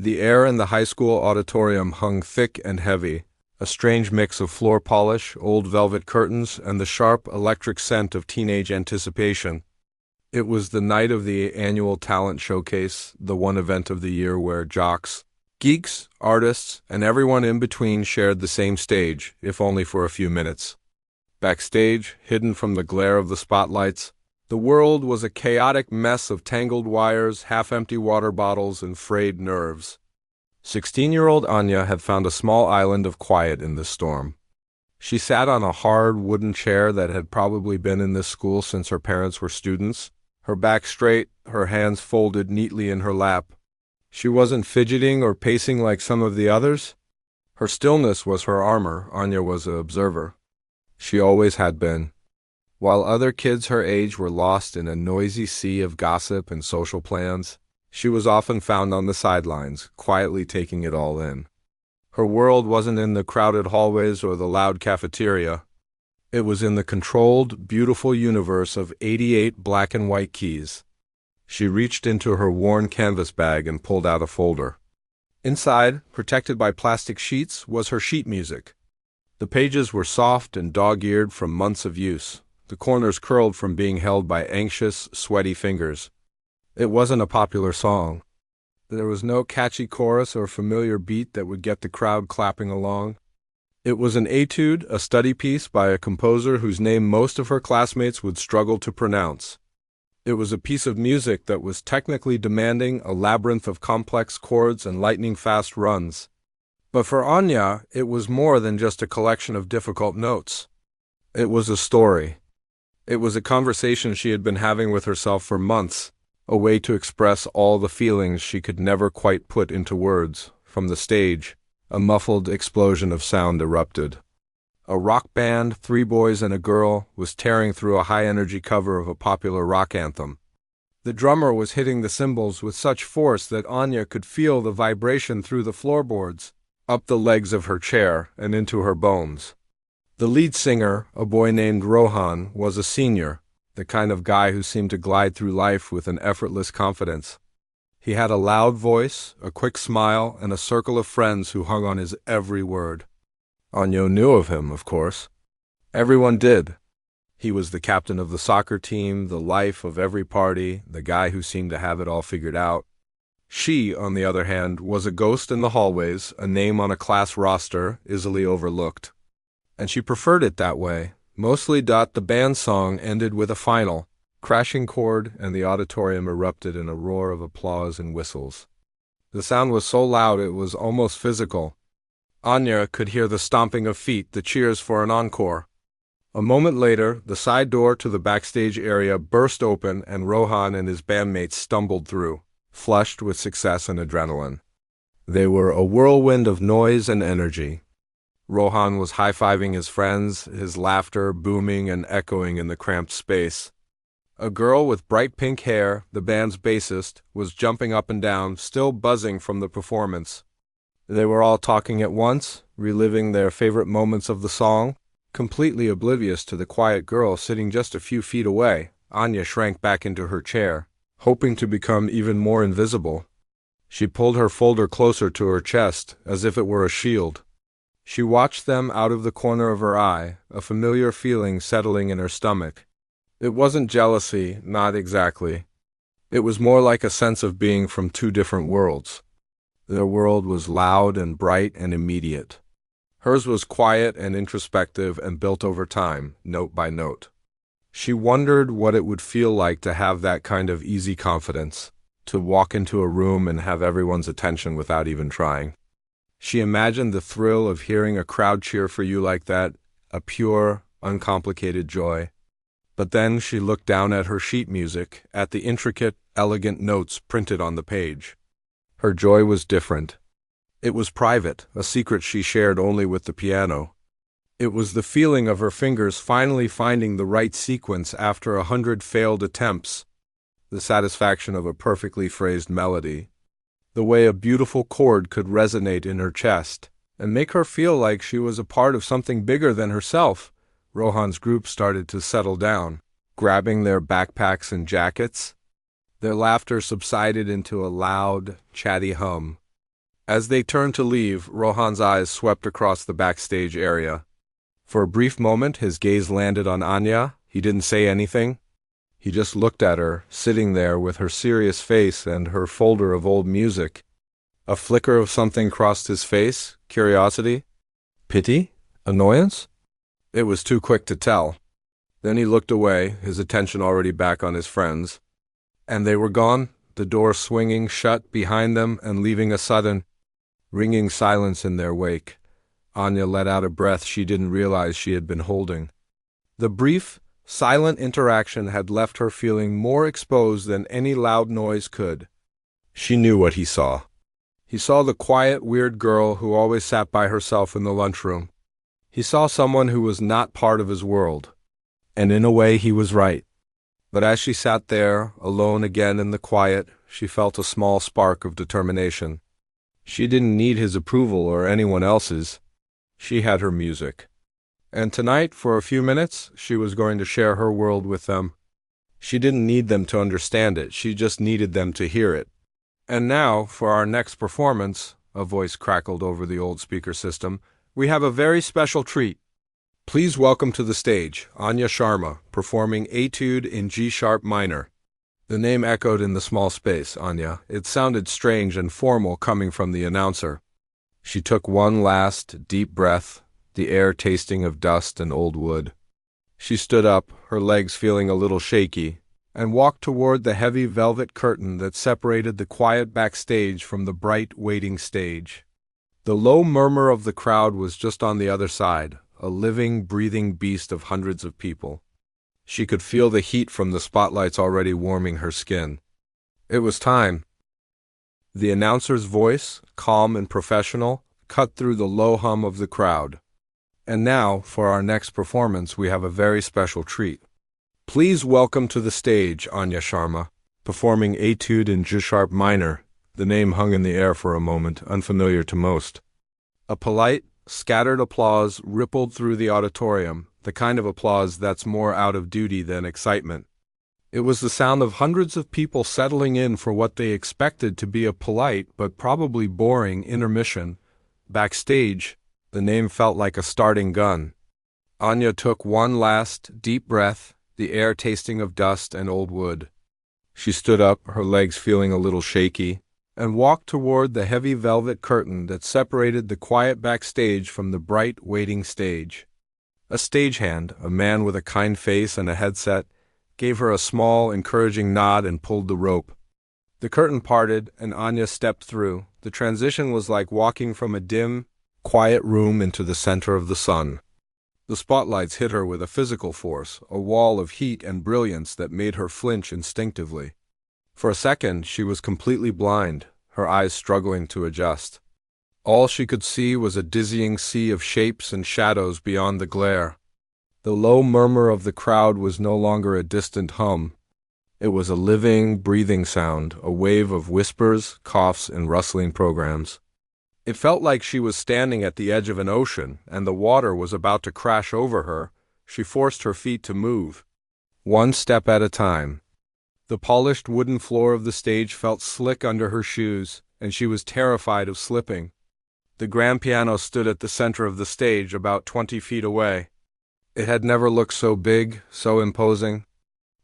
The air in the high school auditorium hung thick and heavy, a strange mix of floor polish, old velvet curtains, and the sharp electric scent of teenage anticipation. It was the night of the annual talent showcase, the one event of the year where jocks, geeks, artists, and everyone in between shared the same stage, if only for a few minutes. Backstage, hidden from the glare of the spotlights, the world was a chaotic mess of tangled wires, half-empty water bottles, and frayed nerves. 16-year-old Anya had found a small island of quiet in this storm. She sat on a hard wooden chair that had probably been in this school since her parents were students, her back straight, her hands folded neatly in her lap. She wasn't fidgeting or pacing like some of the others. Her stillness was her armor. Anya was an observer. She always had been. While other kids her age were lost in a noisy sea of gossip and social plans, she was often found on the sidelines, quietly taking it all in. Her world wasn't in the crowded hallways or the loud cafeteria. It was in the controlled, beautiful universe of 88 black and white keys. She reached into her worn canvas bag and pulled out a folder. Inside, protected by plastic sheets, was her sheet music. The pages were soft and dog-eared from months of use, the corners curled from being held by anxious, sweaty fingers. It wasn't a popular song. There was no catchy chorus or familiar beat that would get the crowd clapping along. It was an etude, a study piece by a composer whose name most of her classmates would struggle to pronounce. It was a piece of music that was technically demanding, a labyrinth of complex chords and lightning-fast runs. But for Anya, it was more than just a collection of difficult notes. It was a story. It was a conversation she had been having with herself for months, a way to express all the feelings she could never quite put into words. From the stage, a muffled explosion of sound erupted. A rock band, 3 boys and a girl, was tearing through a high-energy cover of a popular rock anthem. The drummer was hitting the cymbals with such force that Anya could feel the vibration through the floorboards, up the legs of her chair, and into her bones. The lead singer, a boy named Rohan, was a senior, the kind of guy who seemed to glide through life with an effortless confidence. He had a loud voice, a quick smile, and a circle of friends who hung on his every word. Anya knew of him, of course. Everyone did. He was the captain of the soccer team, the life of every party, the guy who seemed to have it all figured out. She, on the other hand, was a ghost in the hallways, a name on a class roster, easily overlooked. And she preferred it that way, mostly. The band song ended with a final, crashing chord, and the auditorium erupted in a roar of applause and whistles. The sound was so loud it was almost physical. Anya could hear the stomping of feet, the cheers for an encore. A moment later, the side door to the backstage area burst open and Rohan and his bandmates stumbled through, flushed with success and adrenaline. They were a whirlwind of noise and energy. Rohan was high-fiving his friends, his laughter booming and echoing in the cramped space. A girl with bright pink hair, the band's bassist, was jumping up and down, still buzzing from the performance. They were all talking at once, reliving their favorite moments of the song, completely oblivious to the quiet girl sitting just a few feet away. Anya shrank back into her chair, hoping to become even more invisible. She pulled her folder closer to her chest, as if it were a shield. She watched them out of the corner of her eye, a familiar feeling settling in her stomach. It wasn't jealousy, not exactly. It was more like a sense of being from 2 different worlds. Their world was loud and bright and immediate. Hers was quiet and introspective and built over time, note by note. She wondered what it would feel like to have that kind of easy confidence, to walk into a room and have everyone's attention without even trying. She imagined the thrill of hearing a crowd cheer for you like that, a pure, uncomplicated joy. But then she looked down at her sheet music, at the intricate, elegant notes printed on the page. Her joy was different. It was private, a secret she shared only with the piano. It was the feeling of her fingers finally finding the right sequence after 100 failed attempts, the satisfaction of a perfectly phrased melody, the way a beautiful chord could resonate in her chest and make her feel like she was a part of something bigger than herself. Rohan's group started to settle down, grabbing their backpacks and jackets. Their laughter subsided into a loud, chatty hum. As they turned to leave, Rohan's eyes swept across the backstage area. For a brief moment, his gaze landed on Anya. He didn't say anything. He just looked at her, sitting there with her serious face and her folder of old music. A flicker of something crossed his face. Curiosity? Pity? Annoyance? It was too quick to tell. Then he looked away, his attention already back on his friends. And they were gone, the door swinging shut behind them and leaving a sudden, ringing silence in their wake. Anya let out a breath she didn't realize she had been holding. The brief, silent interaction had left her feeling more exposed than any loud noise could. She knew what he saw. He saw the quiet, weird girl who always sat by herself in the lunchroom. He saw someone who was not part of his world. And in a way he was right. But as she sat there, alone again in the quiet, she felt a small spark of determination. She didn't need his approval or anyone else's. She had her music. And tonight, for a few minutes, she was going to share her world with them. She didn't need them to understand it, she just needed them to hear it. And now, for our next performance, a voice crackled over the old speaker system, we have a very special treat. Please welcome to the stage, Anya Sharma, performing Etude in G-sharp minor. The name echoed in the small space, Anya. It sounded strange and formal coming from the announcer. She took one last, deep breath, the air tasting of dust and old wood. She stood up, her legs feeling a little shaky, and walked toward the heavy velvet curtain that separated the quiet backstage from the bright, waiting stage. The low murmur of the crowd was just on the other side, a living, breathing beast of hundreds of people. She could feel the heat from the spotlights already warming her skin. It was time. The announcer's voice, calm and professional, cut through the low hum of the crowd. And now, for our next performance, we have a very special treat. Please welcome to the stage Anya Sharma, performing Etude in G-sharp minor. The name hung in the air for a moment, unfamiliar to most. A polite, scattered applause rippled through the auditorium, the kind of applause that's more out of duty than excitement. It was the sound of hundreds of people settling in for what they expected to be a polite but probably boring intermission. Backstage, the name felt like a starting gun. Anya took one last, deep breath, the air tasting of dust and old wood. She stood up, her legs feeling a little shaky, and walked toward the heavy velvet curtain that separated the quiet backstage from the bright, waiting stage. A stagehand, a man with a kind face and a headset, gave her a small, encouraging nod and pulled the rope. The curtain parted, and Anya stepped through. The transition was like walking from a dim, quiet room into the center of the sun. The spotlights hit her with a physical force, a wall of heat and brilliance that made her flinch instinctively. For a second, she was completely blind, her eyes struggling to adjust. All she could see was a dizzying sea of shapes and shadows beyond the glare. The low murmur of the crowd was no longer a distant hum. It was a living, breathing sound, a wave of whispers, coughs, and rustling programs. It felt like she was standing at the edge of an ocean, and the water was about to crash over her. She forced her feet to move, one step at a time. The polished wooden floor of the stage felt slick under her shoes, and she was terrified of slipping. The grand piano stood at the center of the stage, about 20 feet away. It had never looked so big, so imposing.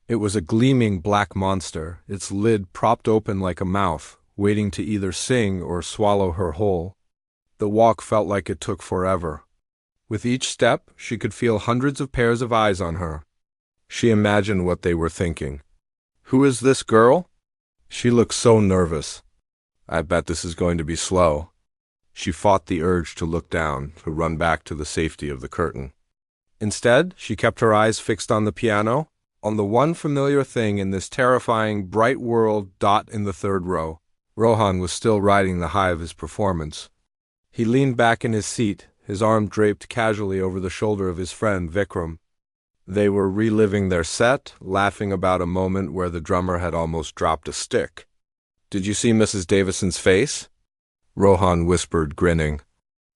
It was a gleaming black monster, its lid propped open like a mouth, waiting to either sing or swallow her whole. The walk felt like it took forever. With each step, she could feel hundreds of pairs of eyes on her. She imagined what they were thinking. Who is this girl? She looked so nervous. I bet this is going to be slow. She fought the urge to look down, to run back to the safety of the curtain. Instead, she kept her eyes fixed on the piano, on the one familiar thing in this terrifying, bright world dot in the third row. Rohan was still riding the high of his performance. He leaned back in his seat, his arm draped casually over the shoulder of his friend Vikram. They were reliving their set, laughing about a moment where the drummer had almost dropped a stick. Did you see Mrs. Davison's face? Rohan whispered, grinning.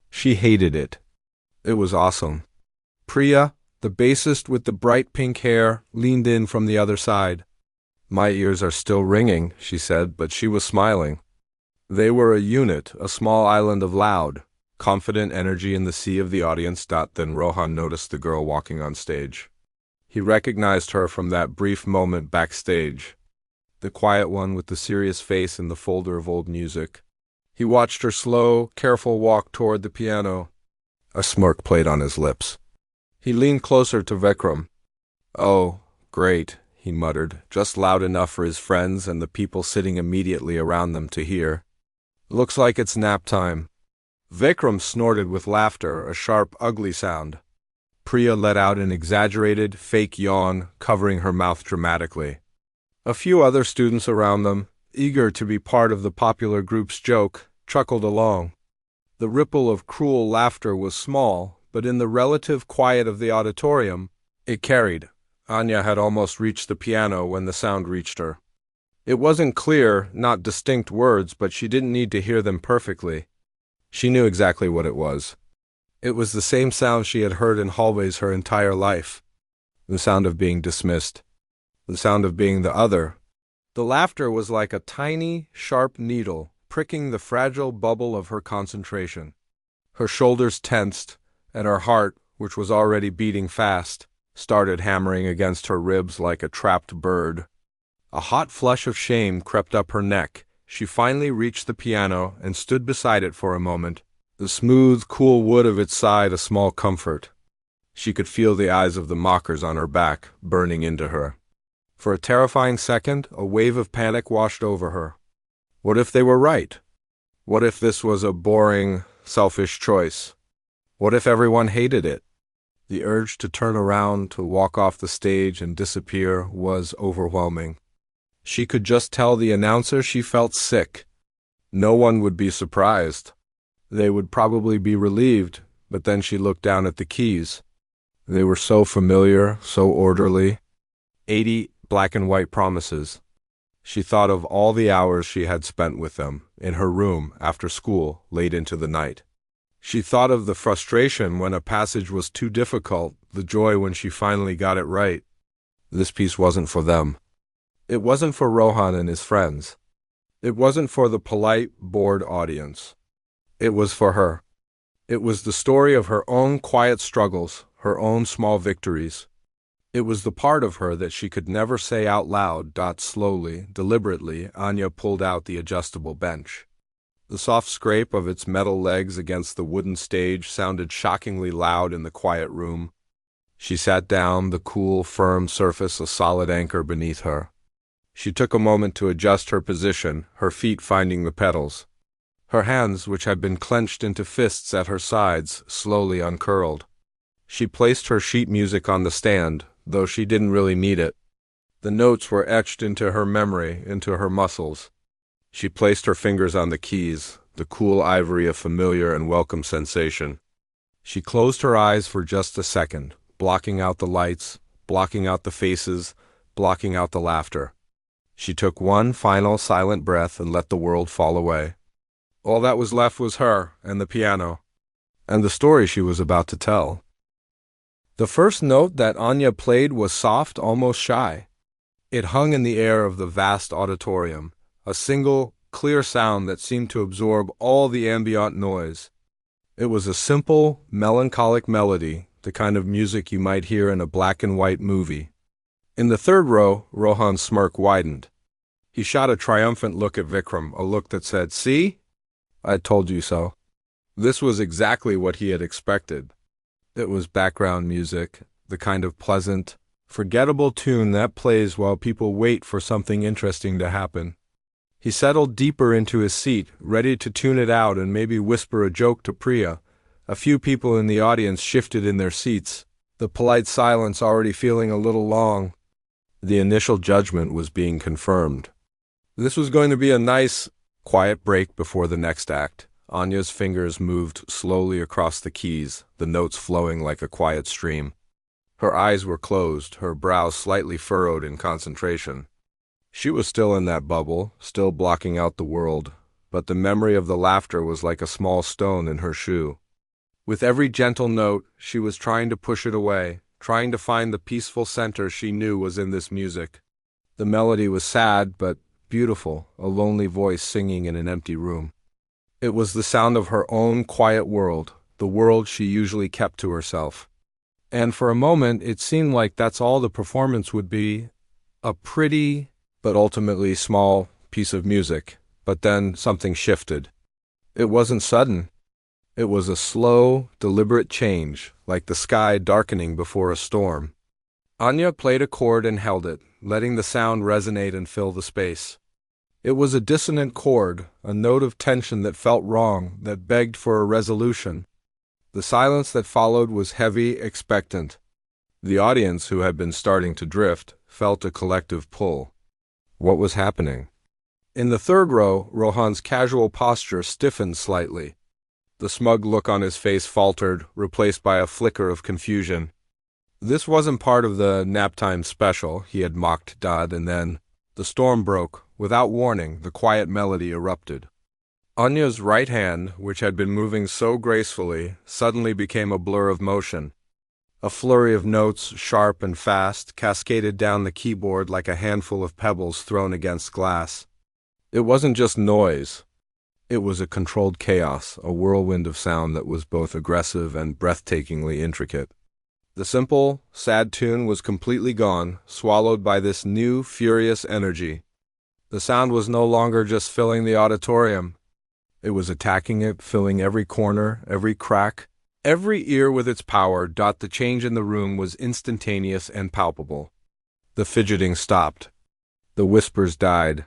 She hated it. It was awesome. Priya, the bassist with the bright pink hair, leaned in from the other side. My ears are still ringing, she said, but she was smiling. They were a unit, a small island of loud, confident energy in the sea of the audience. Then Rohan noticed the girl walking on stage. He recognized her from that brief moment backstage, the quiet one with the serious face and the folder of old music. He watched her slow, careful walk toward the piano. A smirk played on his lips. He leaned closer to Vikram. "Oh, great," he muttered, just loud enough for his friends and the people sitting immediately around them to hear. "Looks like it's nap time." Vikram snorted with laughter, a sharp, ugly sound. Priya let out an exaggerated, fake yawn, covering her mouth dramatically. A few other students around them, eager to be part of the popular group's joke, chuckled along. The ripple of cruel laughter was small, but in the relative quiet of the auditorium, it carried. Anya had almost reached the piano when the sound reached her. It wasn't clear, not distinct words, but she didn't need to hear them perfectly. She knew exactly what it was. It was the same sound she had heard in hallways her entire life. The sound of being dismissed. The sound of being the other. The laughter was like a tiny, sharp needle, pricking the fragile bubble of her concentration. Her shoulders tensed, and her heart, which was already beating fast, started hammering against her ribs like a trapped bird. A hot flush of shame crept up her neck. She finally reached the piano and stood beside it for a moment, the smooth, cool wood of its side a small comfort. She could feel the eyes of the mockers on her back, burning into her. For a terrifying second, a wave of panic washed over her. What if they were right? What if this was a boring, selfish choice? What if everyone hated it? The urge to turn around, to walk off the stage and disappear was overwhelming. She could just tell the announcer she felt sick. No one would be surprised. They would probably be relieved, but then she looked down at the keys. They were so familiar, so orderly. 80 black and white promises. She thought of all the hours she had spent with them, in her room, after school, late into the night. She thought of the frustration when a passage was too difficult, the joy when she finally got it right. This piece wasn't for them. It wasn't for Rohan and his friends. It wasn't for the polite, bored audience. It was for her. It was the story of her own quiet struggles, her own small victories. It was the part of her that she could never say out loud. Slowly, deliberately, Anya pulled out the adjustable bench. The soft scrape of its metal legs against the wooden stage sounded shockingly loud in the quiet room. She sat down, the cool, firm surface a solid anchor beneath her. She took a moment to adjust her position, her feet finding the pedals. Her hands, which had been clenched into fists at her sides, slowly uncurled. She placed her sheet music on the stand, though she didn't really need it. The notes were etched into her memory, into her muscles. She placed her fingers on the keys, the cool ivory of familiar and welcome sensation. She closed her eyes for just a second, blocking out the lights, blocking out the faces, blocking out the laughter. She took one final silent breath and let the world fall away. All that was left was her and the piano, and the story she was about to tell. The first note that Anya played was soft, almost shy. It hung in the air of the vast auditorium, a single, clear sound that seemed to absorb all the ambient noise. It was a simple, melancholic melody, the kind of music you might hear in a black and white movie. In the third row, Rohan's smirk widened. He shot a triumphant look at Vikram, a look that said, "See? I told you so." This was exactly what he had expected. It was background music, the kind of pleasant, forgettable tune that plays while people wait for something interesting to happen. He settled deeper into his seat, ready to tune it out and maybe whisper a joke to Priya. A few people in the audience shifted in their seats, the polite silence already feeling a little long. The initial judgment was being confirmed. This was going to be a nice, quiet break before the next act. Anya's fingers moved slowly across the keys, the notes flowing like a quiet stream. Her eyes were closed, her brow slightly furrowed in concentration. She was still in that bubble, still blocking out the world, but the memory of the laughter was like a small stone in her shoe. With every gentle note, she was trying to push it away, trying to find the peaceful center she knew was in this music. The melody was sad, but beautiful, a lonely voice singing in an empty room. It was the sound of her own quiet world, the world she usually kept to herself. And for a moment, it seemed like that's all the performance would be, a pretty, but ultimately small piece of music. But then something shifted. It wasn't sudden. It was a slow, deliberate change, like the sky darkening before a storm. Anya played a chord and held it, letting the sound resonate and fill the space. It was a dissonant chord, a note of tension that felt wrong, that begged for a resolution. The silence that followed was heavy, expectant. The audience, who had been starting to drift, felt a collective pull. What was happening? In the third row, Rohan's casual posture stiffened slightly. The smug look on his face faltered, replaced by a flicker of confusion. This wasn't part of the naptime special, he had mocked Dad, and then the storm broke. Without warning, the quiet melody erupted. Anya's right hand, which had been moving so gracefully, suddenly became a blur of motion. A flurry of notes, sharp and fast, cascaded down the keyboard like a handful of pebbles thrown against glass. It wasn't just noise. It was a controlled chaos, a whirlwind of sound that was both aggressive and breathtakingly intricate. The simple, sad tune was completely gone, swallowed by this new, furious energy. The sound was no longer just filling the auditorium. It was attacking it, filling every corner, every crack, every ear with its power. The change in the room was instantaneous and palpable. The fidgeting stopped. The whispers died.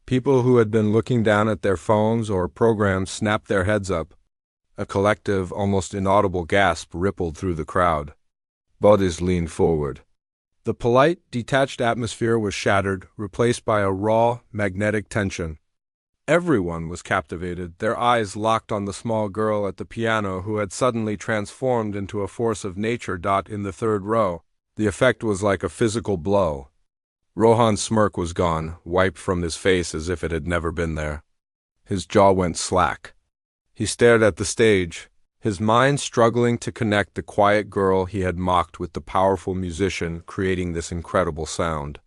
People who had been looking down at their phones or programs snapped their heads up. A collective, almost inaudible gasp rippled through the crowd. Bodies leaned forward. The polite, detached atmosphere was shattered, replaced by a raw, magnetic tension. Everyone was captivated, their eyes locked on the small girl at the piano who had suddenly transformed into a force of nature. In the third row, the effect was like a physical blow. Rohan's smirk was gone, wiped from his face as if it had never been there. His jaw went slack. He stared at the stage, his mind struggling to connect the quiet girl he had mocked with the powerful musician creating this incredible sound.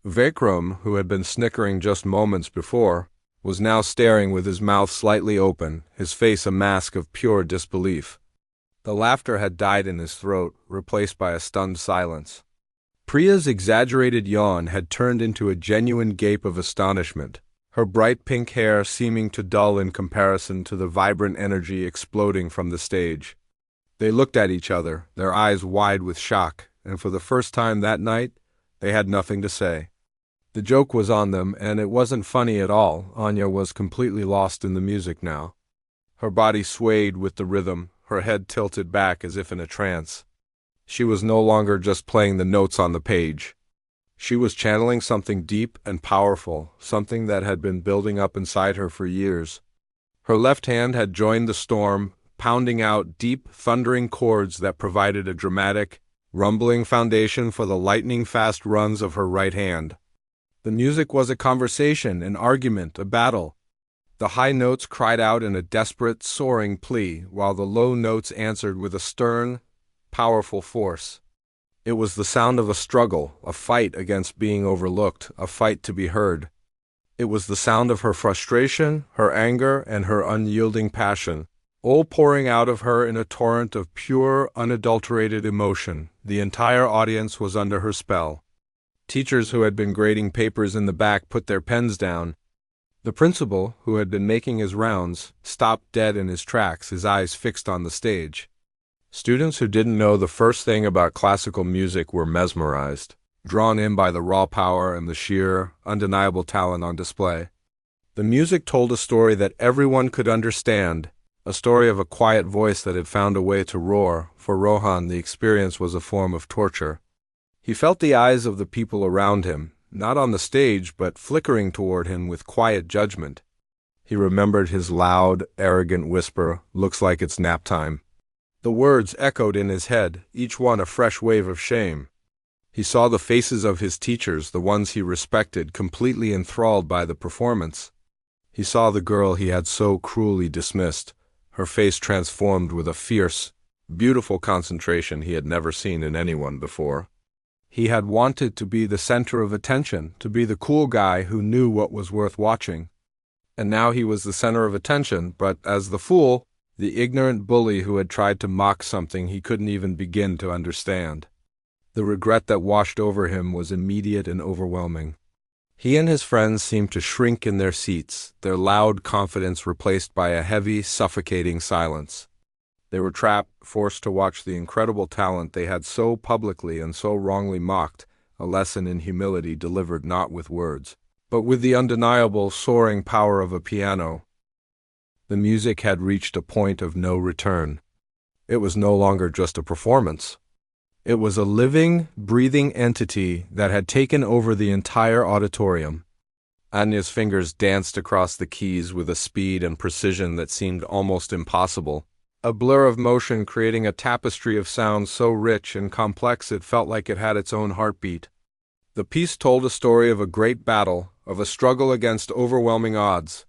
Vikram, who had been snickering just moments before, was now staring with his mouth slightly open, his face a mask of pure disbelief. The laughter had died in his throat, replaced by a stunned silence. Priya's exaggerated yawn had turned into a genuine gape of astonishment, her bright pink hair seeming to dull in comparison to the vibrant energy exploding from the stage. They looked at each other, their eyes wide with shock, and for the first time that night, they had nothing to say. The joke was on them, and it wasn't funny at all. Anya was completely lost in the music now. Her body swayed with the rhythm, her head tilted back as if in a trance. She was no longer just playing the notes on the page. She was channeling something deep and powerful, something that had been building up inside her for years. Her left hand had joined the storm, pounding out deep, thundering chords that provided a dramatic, rumbling foundation for the lightning-fast runs of her right hand. The music was a conversation, an argument, a battle. The high notes cried out in a desperate, soaring plea, while the low notes answered with a stern, powerful force. It was the sound of a struggle, a fight against being overlooked, a fight to be heard. It was the sound of her frustration, her anger, and her unyielding passion, all pouring out of her in a torrent of pure, unadulterated emotion. The entire audience was under her spell. Teachers who had been grading papers in the back put their pens down. The principal, who had been making his rounds, stopped dead in his tracks, his eyes fixed on the stage. Students who didn't know the first thing about classical music were mesmerized, drawn in by the raw power and the sheer, undeniable talent on display. The music told a story that everyone could understand, a story of a quiet voice that had found a way to roar. For Rohan, the experience was a form of torture. He felt the eyes of the people around him, not on the stage, but flickering toward him with quiet judgment. He remembered his loud, arrogant whisper, "Looks like it's nap time." The words echoed in his head, each one a fresh wave of shame. He saw the faces of his teachers, the ones he respected, completely enthralled by the performance. He saw the girl he had so cruelly dismissed, her face transformed with a fierce, beautiful concentration he had never seen in anyone before. He had wanted to be the center of attention, to be the cool guy who knew what was worth watching. And now he was the center of attention, but as the fool, the ignorant bully who had tried to mock something he couldn't even begin to understand. The regret that washed over him was immediate and overwhelming. He and his friends seemed to shrink in their seats, their loud confidence replaced by a heavy, suffocating silence. They were trapped, forced to watch the incredible talent they had so publicly and so wrongly mocked, a lesson in humility delivered not with words, but with the undeniable, soaring power of a piano. The music had reached a point of no return. It was no longer just a performance. It was a living, breathing entity that had taken over the entire auditorium. Anya's fingers danced across the keys with a speed and precision that seemed almost impossible, a blur of motion creating a tapestry of sounds so rich and complex it felt like it had its own heartbeat. The piece told a story of a great battle, of a struggle against overwhelming odds.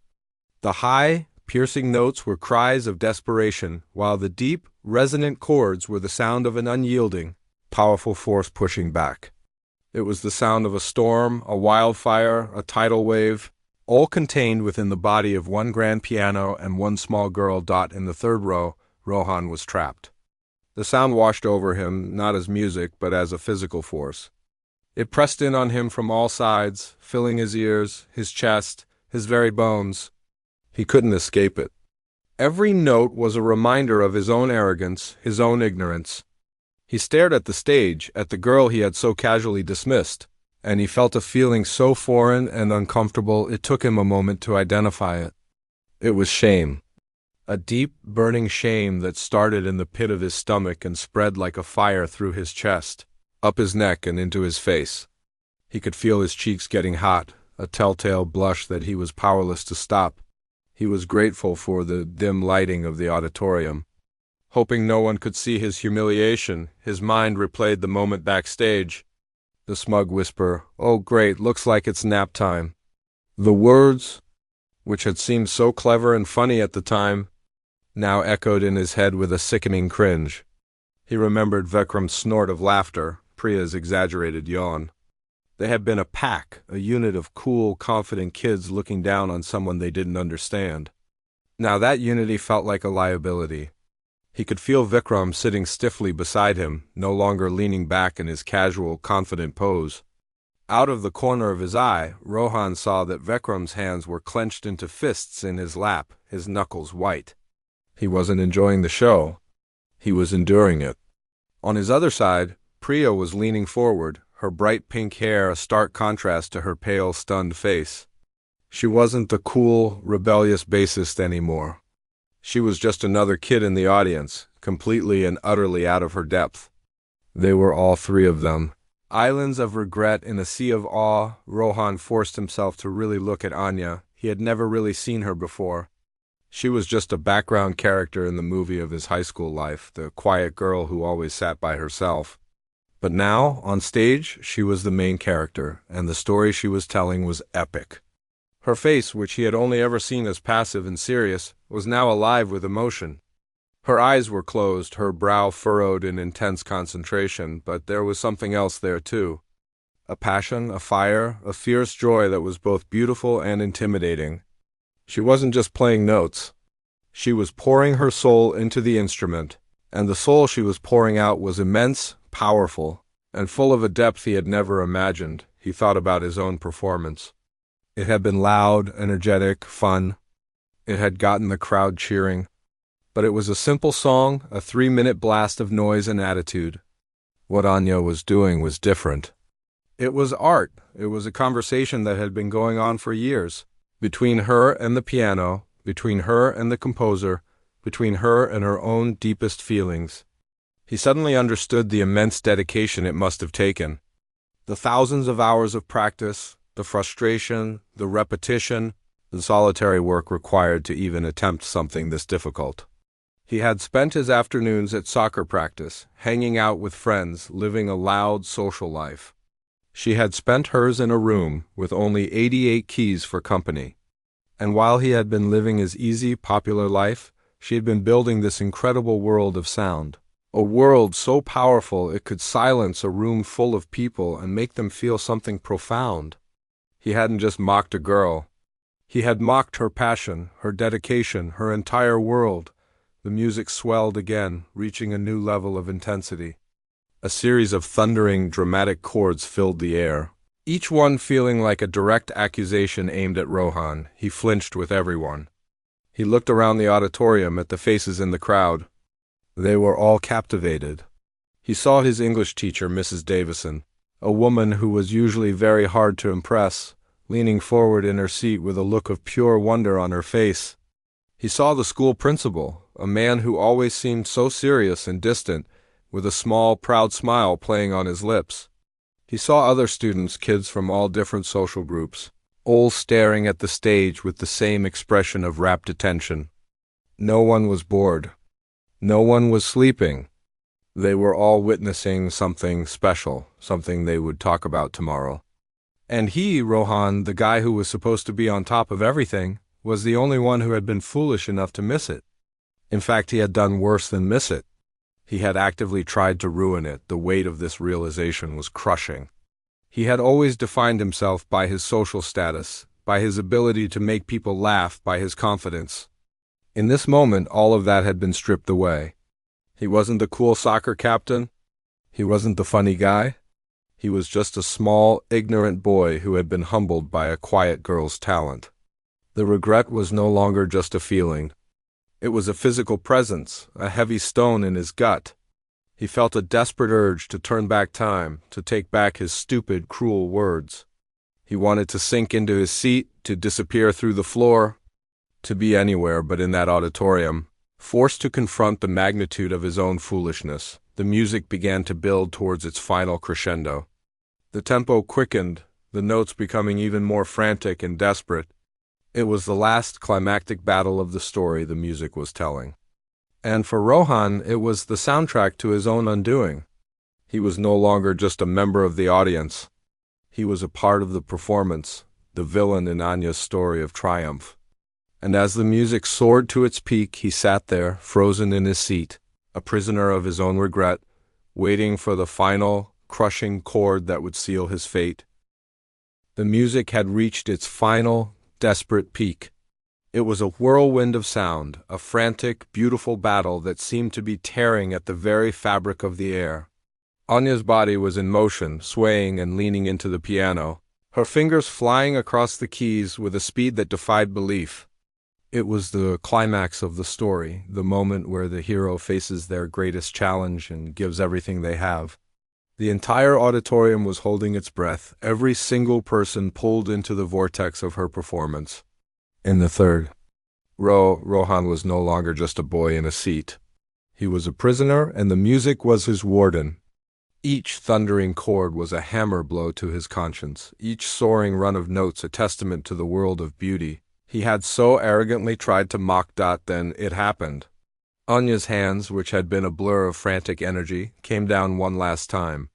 The high, piercing notes were cries of desperation, while the deep, resonant chords were the sound of an unyielding, powerful force pushing back. It was the sound of a storm, a wildfire, a tidal wave, all contained within the body of one grand piano and one small girl. In the third row, Rohan was trapped. The sound washed over him, not as music, but as a physical force. It pressed in on him from all sides, filling his ears, his chest, his very bones. He couldn't escape it. Every note was a reminder of his own arrogance, his own ignorance. He stared at the stage, at the girl he had so casually dismissed, and he felt a feeling so foreign and uncomfortable it took him a moment to identify it. It was shame. A deep, burning shame that started in the pit of his stomach and spread like a fire through his chest, up his neck and into his face. He could feel his cheeks getting hot, a telltale blush that he was powerless to stop. He was grateful for the dim lighting of the auditorium. Hoping no one could see his humiliation, his mind replayed the moment backstage. The smug whisper, "Oh great, looks like it's nap time." The words, which had seemed so clever and funny at the time, now echoed in his head with a sickening cringe. He remembered Vikram's snort of laughter, Priya's exaggerated yawn. They had been a pack, a unit of cool, confident kids looking down on someone they didn't understand. Now that unity felt like a liability. He could feel Vikram sitting stiffly beside him, no longer leaning back in his casual, confident pose. Out of the corner of his eye, Rohan saw that Vikram's hands were clenched into fists in his lap, his knuckles white. He wasn't enjoying the show. He was enduring it. On his other side, Priya was leaning forward, her bright pink hair a stark contrast to her pale, stunned face. She wasn't the cool, rebellious bassist anymore. She was just another kid in the audience, completely and utterly out of her depth. They were all three of them. Islands of regret in a sea of awe. Rohan forced himself to really look at Anya. He had never really seen her before. She was just a background character in the movie of his high school life, the quiet girl who always sat by herself. But now, on stage, she was the main character, and the story she was telling was epic. Her face, which he had only ever seen as passive and serious, was now alive with emotion. Her eyes were closed, her brow furrowed in intense concentration, but there was something else there too. A passion, a fire, a fierce joy that was both beautiful and intimidating. She wasn't just playing notes. She was pouring her soul into the instrument, and the soul she was pouring out was immense, powerful, and full of a depth he had never imagined. He thought about his own performance. It had been loud, energetic, fun. It had gotten the crowd cheering. But it was a simple song, a 3-minute blast of noise and attitude. What Anya was doing was different. It was art. It was a conversation that had been going on for years, between her and the piano, between her and the composer, between her and her own deepest feelings. He suddenly understood the immense dedication it must have taken. The thousands of hours of practice, the frustration, the repetition, the solitary work required to even attempt something this difficult. He had spent his afternoons at soccer practice, hanging out with friends, living a loud social life. She had spent hers in a room with only 88 keys for company. And while he had been living his easy, popular life, she had been building this incredible world of sound. A world so powerful it could silence a room full of people and make them feel something profound. He hadn't just mocked a girl. He had mocked her passion, her dedication, her entire world. The music swelled again, reaching a new level of intensity. A series of thundering, dramatic chords filled the air, each one feeling like a direct accusation aimed at Rohan. He flinched with everyone. He looked around the auditorium at the faces in the crowd. They were all captivated. He saw his English teacher, Mrs. Davison, a woman who was usually very hard to impress, leaning forward in her seat with a look of pure wonder on her face. He saw the school principal, a man who always seemed so serious and distant, with a small, proud smile playing on his lips. He saw other students, kids from all different social groups, all staring at the stage with the same expression of rapt attention. No one was bored. No one was sleeping. They were all witnessing something special, something they would talk about tomorrow. And he, Rohan, the guy who was supposed to be on top of everything, was the only one who had been foolish enough to miss it. In fact, he had done worse than miss it. He had actively tried to ruin it. The weight of this realization was crushing. He had always defined himself by his social status, by his ability to make people laugh, by his confidence. In this moment, all of that had been stripped away. He wasn't the cool soccer captain. He wasn't the funny guy. He was just a small, ignorant boy who had been humbled by a quiet girl's talent. The regret was no longer just a feeling. It was a physical presence, a heavy stone in his gut. He felt a desperate urge to turn back time, to take back his stupid, cruel words. He wanted to sink into his seat, to disappear through the floor, to be anywhere but in that auditorium. Forced to confront the magnitude of his own foolishness, the music began to build towards its final crescendo. The tempo quickened, the notes becoming even more frantic and desperate. It was the last climactic battle of the story the music was telling. And for Rohan, it was the soundtrack to his own undoing. He was no longer just a member of the audience. He was a part of the performance, the villain in Anya's story of triumph. And as the music soared to its peak, he sat there, frozen in his seat, a prisoner of his own regret, waiting for the final, crushing chord that would seal his fate. The music had reached its final, desperate peak. It was a whirlwind of sound, a frantic, beautiful battle that seemed to be tearing at the very fabric of the air. Anya's body was in motion, swaying and leaning into the piano, her fingers flying across the keys with a speed that defied belief. It was the climax of the story, the moment where the hero faces their greatest challenge and gives everything they have. The entire auditorium was holding its breath, every single person pulled into the vortex of her performance. In the third, Rohan was no longer just a boy in a seat. He was a prisoner, and the music was his warden. Each thundering chord was a hammer blow to his conscience, each soaring run of notes a testament to the world of beauty he had so arrogantly tried to mock. Then it happened. Anya's hands, which had been a blur of frantic energy, came down one last time.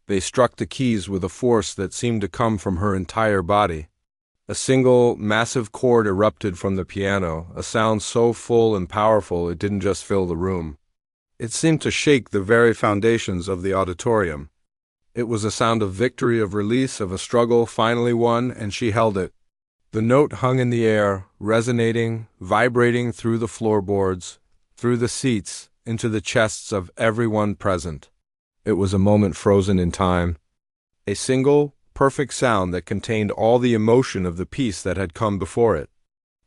They struck the keys with a force that seemed to come from her entire body. A single, massive chord erupted from the piano, a sound so full and powerful it didn't just fill the room. It seemed to shake the very foundations of the auditorium. It was a sound of victory, of release, of a struggle finally won, and she held it. The note hung in the air, resonating, vibrating through the floorboards, through the seats, into the chests of everyone present. It was a moment frozen in time. A single, perfect sound that contained all the emotion of the piece that had come before it.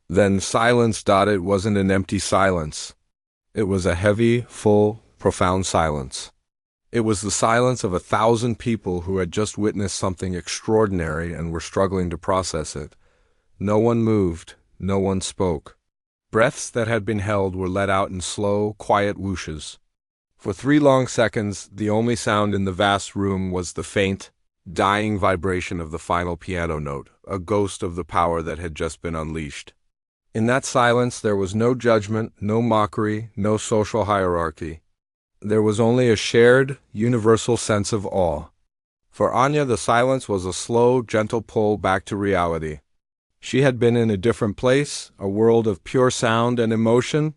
Then silence. It wasn't an empty silence. It was a heavy, full, profound silence. It was the silence of 1,000 people who had just witnessed something extraordinary and were struggling to process it. No one moved, no one spoke. Breaths that had been held were let out in slow, quiet whooshes. For 3 long seconds, the only sound in the vast room was the faint, dying vibration of the final piano note, a ghost of the power that had just been unleashed. In that silence, there was no judgment, no mockery, no social hierarchy. There was only a shared, universal sense of awe. For Anya, the silence was a slow, gentle pull back to reality. She had been in a different place, a world of pure sound and emotion.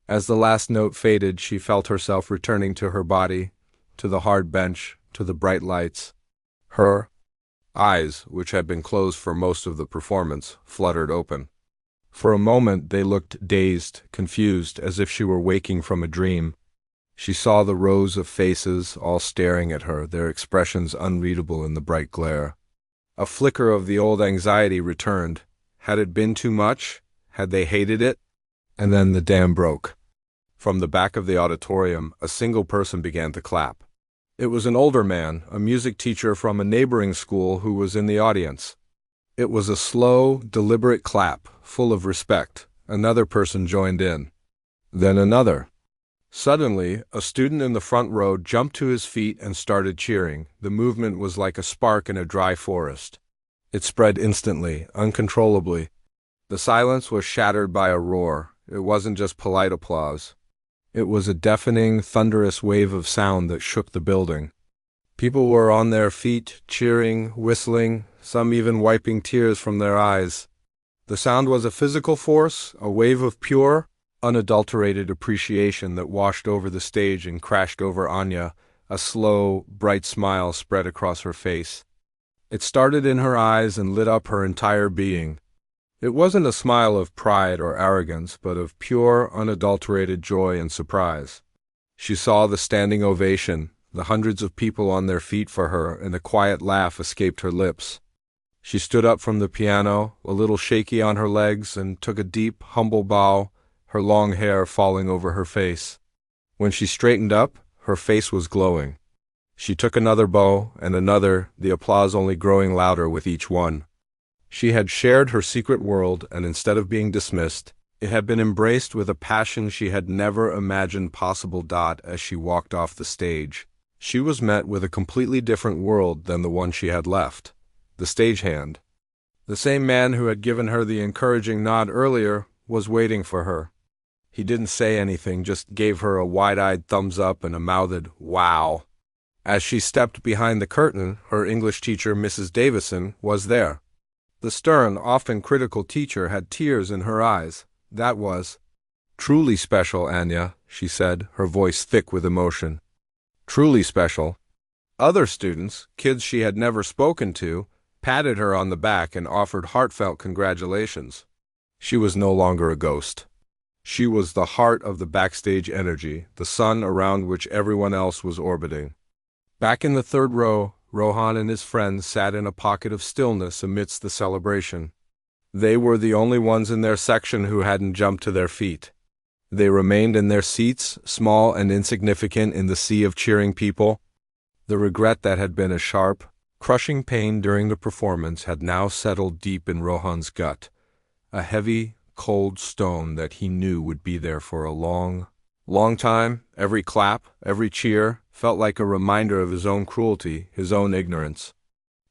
As the last note faded, she felt herself returning to her body, to the hard bench, to the bright lights. Her eyes, which had been closed for most of the performance, fluttered open. For a moment they looked dazed, confused, as if she were waking from a dream. She saw the rows of faces, all staring at her, their expressions unreadable in the bright glare. A flicker of the old anxiety returned. Had it been too much? Had they hated it? And then the dam broke. From the back of the auditorium, a single person began to clap. It was an older man, a music teacher from a neighboring school who was in the audience. It was a slow, deliberate clap, full of respect. Another person joined in. Then another. Suddenly, a student in the front row jumped to his feet and started cheering. The movement was like a spark in a dry forest. It spread instantly, uncontrollably. The silence was shattered by a roar. It wasn't just polite applause. It was a deafening, thunderous wave of sound that shook the building. People were on their feet, cheering, whistling, some even wiping tears from their eyes. The sound was a physical force, a wave of pure, unadulterated appreciation that washed over the stage and crashed over Anya. A slow, bright smile spread across her face. It started in her eyes and lit up her entire being. It wasn't a smile of pride or arrogance, but of pure, unadulterated joy and surprise. She saw the standing ovation, the hundreds of people on their feet for her, and a quiet laugh escaped her lips. She stood up from the piano, a little shaky on her legs, and took a deep, humble bow, her long hair falling over her face. When she straightened up, her face was glowing. She took another bow, and another, the applause only growing louder with each one. She had shared her secret world, and instead of being dismissed, it had been embraced with a passion she had never imagined possible. As she walked off the stage, she was met with a completely different world than the one she had left. The stagehand, the same man who had given her the encouraging nod earlier, was waiting for her. He didn't say anything, just gave her a wide-eyed thumbs up and a mouthed "wow." As she stepped behind the curtain, her English teacher, Mrs. Davison, was there. The stern, often critical teacher had tears in her eyes. That was truly special, Anya, she said, her voice thick with emotion. Truly special. Other students, kids she had never spoken to, patted her on the back and offered heartfelt congratulations. She was no longer a ghost. She was the heart of the backstage energy, the sun around which everyone else was orbiting. Back in the third row, Rohan and his friends sat in a pocket of stillness amidst the celebration. They were the only ones in their section who hadn't jumped to their feet. They remained in their seats, small and insignificant in the sea of cheering people. The regret that had been a sharp, crushing pain during the performance had now settled deep in Rohan's gut, a heavy, cold stone that he knew would be there for a long, long time. Every clap, every cheer, felt like a reminder of his own cruelty, his own ignorance.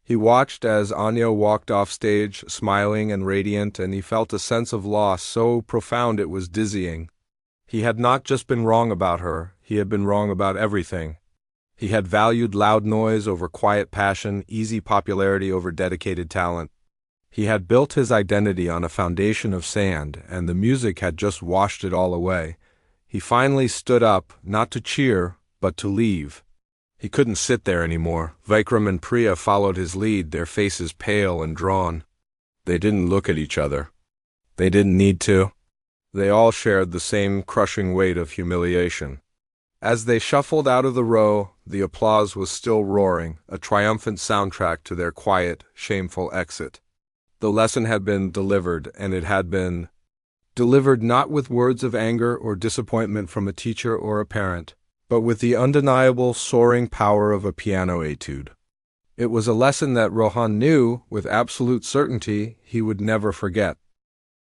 He watched as Anya walked off stage, smiling and radiant, and he felt a sense of loss so profound it was dizzying. He had not just been wrong about her, he had been wrong about everything. He had valued loud noise over quiet passion, easy popularity over dedicated talent. He had built his identity on a foundation of sand, and the music had just washed it all away. He finally stood up, not to cheer, but to leave. He couldn't sit there anymore. Vikram and Priya followed his lead, their faces pale and drawn. They didn't look at each other. They didn't need to. They all shared the same crushing weight of humiliation. As they shuffled out of the row, the applause was still roaring, a triumphant soundtrack to their quiet, shameful exit. The lesson had been delivered, and it had been delivered not with words of anger or disappointment from a teacher or a parent, but with the undeniable, soaring power of a piano etude. It was a lesson that Rohan knew, with absolute certainty, he would never forget.